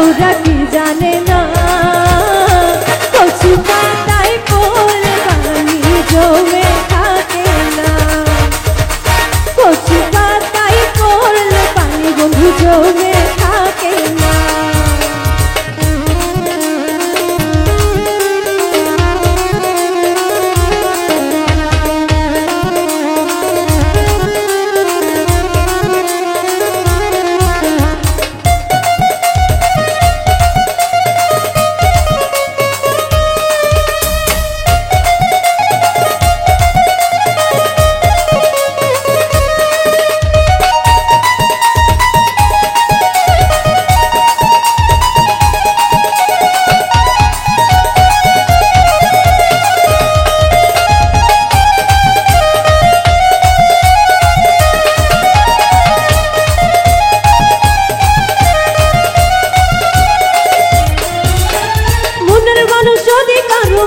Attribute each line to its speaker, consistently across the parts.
Speaker 1: ওরা কি জানে না কচু পাতায় পড়লে পানি জমে থাকে না, কচু পাতায় পড়লে পানি বন্ধু জমে থাকে না।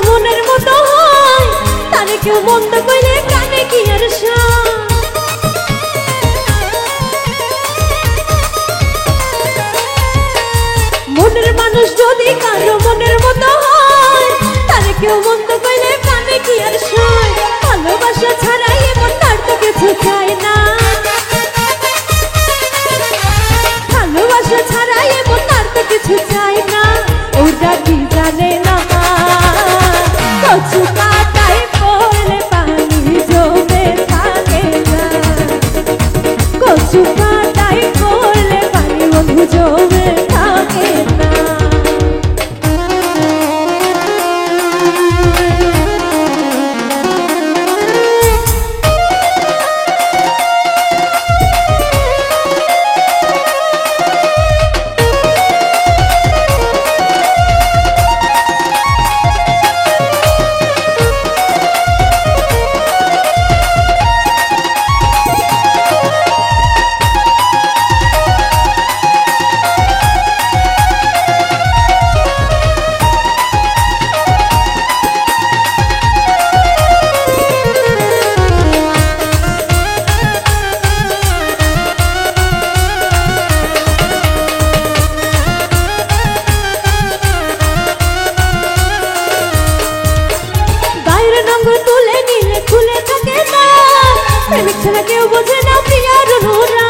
Speaker 1: মনের মতো হয় তারে কেউ মন্দ কইলে কানে কি আর মনের মানুষ যদি কারো মনের মতো হয় তারে কেউ মন্দ কইলে কানে কি আর ভালোবাসা ছাড়াই এমন তার তো কিছু চাই না, ভালোবাসা ছাড়াই এমন তার তো কিছু চাই না। ওরা কি জানে না কচু পাতায় পড়লে পানি জমে থাকে না, কচু পাতায় পড়লে পানি বন্ধু জমে থাকে না। তুলে নিলে খুলে থাকে না, প্রেমিক ছাড়া কেউ বোঝে না প্রিয়ার অনুরা।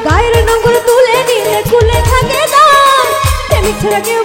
Speaker 1: গায়ের নম্বর তুলে নিলে খুলে থাকে না, প্রেমিক ছাড়া কেউ